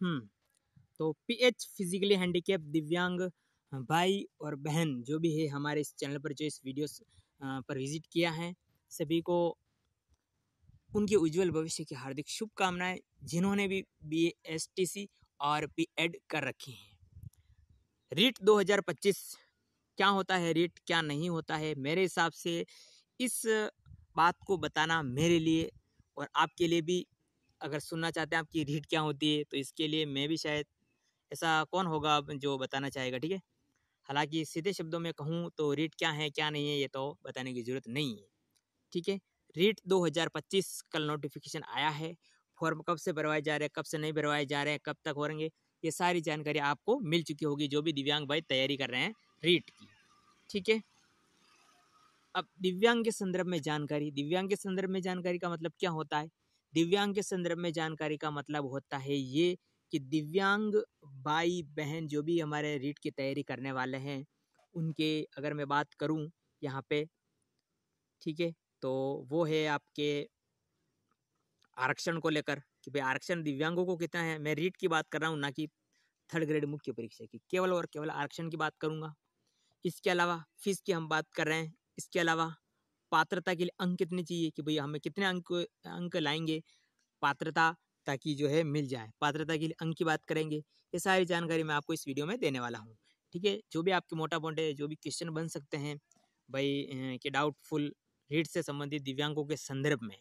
तो pH physically handicap दिव्यांग भाई और बहन जो भी है हमारे इस चैनल पर जो इस वीडियोस पर विजिट किया है, सभी को उनके उज्जवल भविष्य की हार्दिक शुभकामनाएं, जिन्होंने भी बीएसटीसी और बीएड कर रखी हैं। रीट 2025 क्या होता है, रीट क्या नहीं होता है, मेरे हिसाब से इस बात को बताना मेरे लिए और आपके लिए भी, अगर सुनना चाहते हैं आपकी रीट क्या होती है, तो इसके लिए मैं भी शायद, ऐसा कौन होगा जो बताना चाहेगा, ठीक है। हालांकि सीधे शब्दों में कहूँ तो रीट क्या है क्या नहीं है ये तो बताने की ज़रूरत नहीं है, ठीक है। रीट 2025 कल नोटिफिकेशन आया है। फॉर्म कब से भरवाए जा रहे हैं, कब से नहीं भरवाए जा रहे हैं, कब तक हो रहेंगे, ये सारी जानकारी आपको मिल चुकी होगी जो भी दिव्यांग भाई तैयारी कर रहे हैं रीट की, ठीक है। अब दिव्यांग के संदर्भ में जानकारी, दिव्यांग के संदर्भ में जानकारी का मतलब क्या होता है? दिव्यांग के संदर्भ में जानकारी का मतलब होता है ये कि दिव्यांग भाई बहन जो भी हमारे रीट की तैयारी करने वाले हैं, उनके अगर मैं बात करूं यहाँ पे, ठीक है, तो वो है आपके आरक्षण को लेकर कि भाई आरक्षण दिव्यांगों को कितना है। मैं रीट की बात कर रहा हूँ, ना कि थर्ड ग्रेड मुख्य परीक्षा की, केवल और केवल आरक्षण की बात करूंगा। इसके अलावा फीस की हम बात कर रहे हैं। इसके अलावा पात्रता के लिए अंक कितने चाहिए कि भैया हमें कितने अंक लाएंगे पात्रता ताकि जो है मिल जाए, पात्रता के लिए अंक की बात करेंगे। ये सारी जानकारी मैं आपको इस वीडियो में देने वाला हूँ, ठीक है। जो भी आपके मोटा मोटे जो भी क्वेश्चन बन सकते हैं भाई कि डाउटफुल रीड से संबंधित दिव्यांगों के संदर्भ में,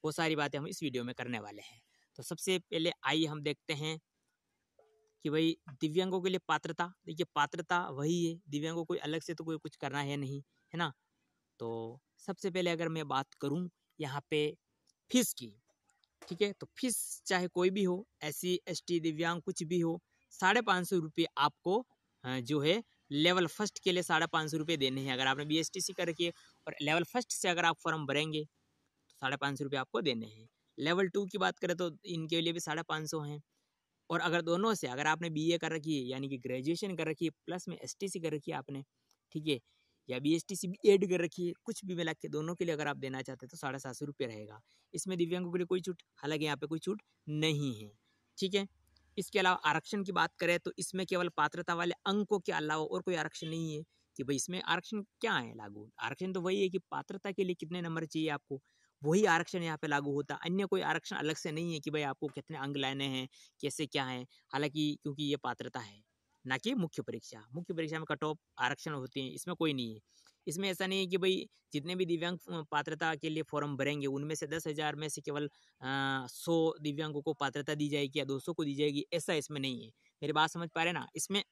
वो सारी बातें हम इस वीडियो में करने वाले हैं। तो सबसे पहले आइए हम देखते हैं कि भाई दिव्यांगों के लिए पात्रता। देखिए पात्रता वही है, दिव्यांगों को अलग से तो कोई कुछ करना है नहीं, है ना। तो सबसे पहले अगर मैं बात करूं यहाँ पे फीस की, ठीक है, तो फीस चाहे कोई भी हो, SC ST दिव्यांग कुछ भी हो, 550 रुपये आपको जो है लेवल फर्स्ट के लिए 550 रुपये देने हैं। अगर आपने BSTC कर रखी है और लेवल फर्स्ट से अगर आप फॉर्म भरेंगे तो 550 रुपये आपको देने हैं। लेवल 2 की बात करें तो इनके लिए भी 550 हैं। और अगर दोनों से, अगर आपने BA कर रखी है यानी कि ग्रेजुएशन कर रखी है प्लस में STC कर रखी है आपने, ठीक है, या BSTC भी ऐड कर रखी है, कुछ भी मिला के दोनों के लिए अगर आप देना चाहते हैं तो 750 रुपये रहेगा। इसमें दिव्यांगों के लिए कोई छूट, हालांकि यहाँ पे कोई छूट नहीं है, ठीक है। इसके अलावा आरक्षण की बात करें तो इसमें केवल पात्रता वाले अंकों के अलावा और कोई आरक्षण नहीं है कि भाई इसमें आरक्षण क्या है लागू। आरक्षण तो वही है कि पात्रता के लिए कितने नंबर चाहिए आपको, वही आरक्षण यहाँ पे लागू होता है। अन्य कोई आरक्षण अलग से नहीं है कि भाई आपको कितने अंक लाने हैं, कैसे क्या है। हालांकि क्योंकि ये पात्रता है ना कि मुख्य परीक्षा, मुख्य परीक्षा में कट ऑफ आरक्षण होते हैं, इसमें कोई नहीं है। इसमें ऐसा नहीं है कि भाई जितने भी दिव्यांग पात्रता के लिए फॉर्म भरेंगे उनमें से 10,000 में से केवल 100 दिव्यांगों को पात्रता दी जाएगी या 200 को दी जाएगी, ऐसा इसमें नहीं है। मेरी बात समझ पा रहे ना। इसमें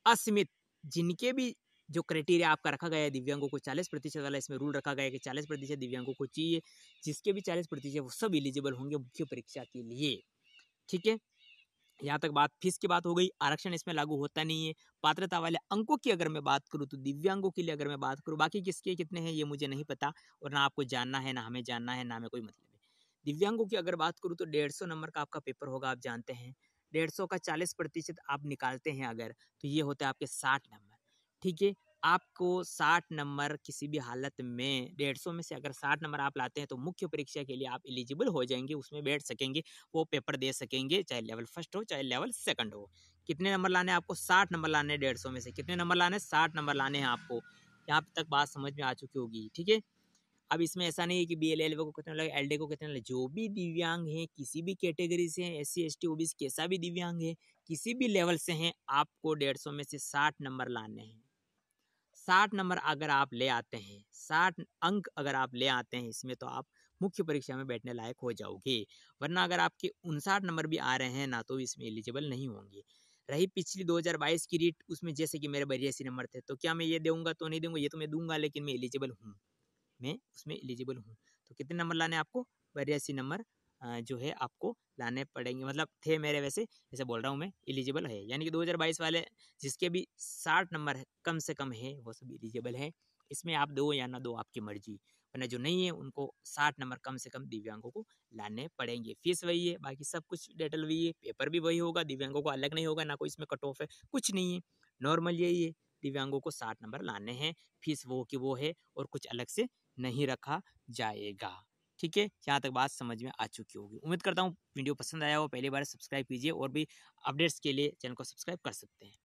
असीमित जिनके भी जो क्राइटेरिया आपका रखा गया है, दिव्यांगों को 40% वाला इसमें रूल रखा गया है कि 40% दिव्यांगों को चाहिए, जिसके भी 40% वो सब एलिजिबल होंगे मुख्य परीक्षा के लिए, ठीक है। यहाँ तक बात फीस की बात हो गई। आरक्षण इसमें लागू होता नहीं है। पात्रता वाले अंकों की अगर मैं बात करूँ तो दिव्यांगों के लिए अगर मैं बात करूँ, बाकी किसके कितने हैं ये मुझे नहीं पता और ना आपको जानना है, ना हमें जानना है, ना हमें कोई मतलब है। दिव्यांगों की अगर बात करूँ तो 150 नंबर का आपका पेपर होगा, आप जानते हैं। 150 का 40% आप निकालते हैं अगर, तो ये होता है आपके 60 नंबर, ठीक है। आपको 60 नंबर किसी भी हालत में 150 में से अगर 60 नंबर आप लाते हैं तो मुख्य परीक्षा के लिए आप एलिजिबल हो जाएंगे, उसमें बैठ सकेंगे, वो पेपर दे सकेंगे, चाहे लेवल फर्स्ट हो चाहे लेवल सेकंड हो। कितने नंबर लाने हैं आपको? 60 नंबर लाने हैं 150 में से। कितने नंबर लाने हैं? 60 नंबर लाने हैं आपको। यहाँ तक बात समझ में आ चुकी होगी, ठीक है। अब इसमें ऐसा नहीं है कि BLL को कितने लगे, LD को कितने लगे। जो भी दिव्यांग हैं किसी भी कैटेगरी से हैं, SC ST OBC कैसा भी दिव्यांग है, किसी भी लेवल से हैं, आपको 150 में से 60 नंबर लाने हैं। 60 नंबर अगर आप ले आते हैं, 60 अंक अगर आप ले आते हैं इसमें, तो आप मुख्य परीक्षा में बैठने लायक हो जाओगे। वरना अगर आपके 59 नंबर भी आ रहे हैं ना, तो इसमें एलिजिबल नहीं होंगे। रही पिछली 2022 की रीट, उसमें जैसे कि मेरे 82 नंबर थे, तो क्या मैं ये दूंगा तो नहीं दूंगा, ये तो मैं दूंगा, लेकिन मैं एलिजिबल हूँ, मैं उसमें एलिजिबल हूँ। तो कितने नंबर लाने आपको? 82 नंबर जो है आपको लाने पड़ेंगे, मतलब थे मेरे, वैसे जैसे बोल रहा हूँ मैं, एलिजिबल है। यानी कि 2022 वाले जिसके भी 60 नंबर है, कम से कम है, वो सब एलिजिबल है। इसमें आप दो या ना दो आपकी मर्जी, वरना जो नहीं है उनको 60 नंबर कम से कम दिव्यांगों को लाने पड़ेंगे। फीस वही है, बाकी सब कुछ डिटेल वही है, पेपर भी वही होगा, दिव्यांगों को अलग नहीं होगा, ना कोई इसमें कट ऑफ है, कुछ नहीं है, नॉर्मल यही है। दिव्यांगों को 60 नंबर लाने हैं, फीस वो की वो है और कुछ अलग से नहीं रखा जाएगा, ठीक है, यहाँ तक बात समझ में आ चुकी होगी। उम्मीद करता हूँ वीडियो पसंद आया हो। पहली बार सब्सक्राइब कीजिए और भी अपडेट्स के लिए चैनल को सब्सक्राइब कर सकते हैं।